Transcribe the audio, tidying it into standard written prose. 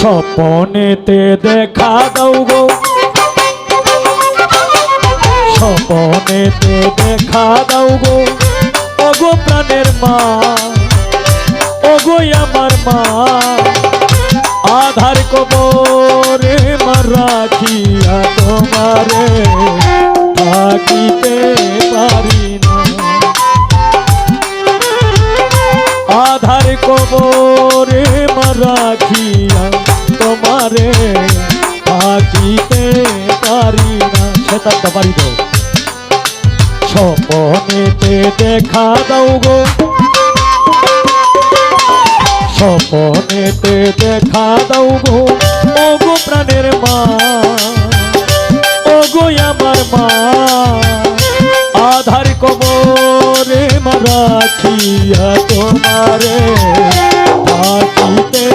স্বপনেতে দেখা দাও গো, স্বপনেতে দেখা দাও গো, ওগো প্রাণের মা, ওগো আমার মা। আধার কবরে মা রাখিয়া তোমারে থাকিতে পারি না। আধার কবরে মা রাখিয়া তোমারে থাকিতে পারি না। সেটা পারি তো। স্বপনেতে দেখা দাও গো, স্বপনেতে দেখা দাও গো, ওগো প্রাণের মা, ওগো আমার মা। আধার কবরে মা রাখিয়া তোমারে থাকিতে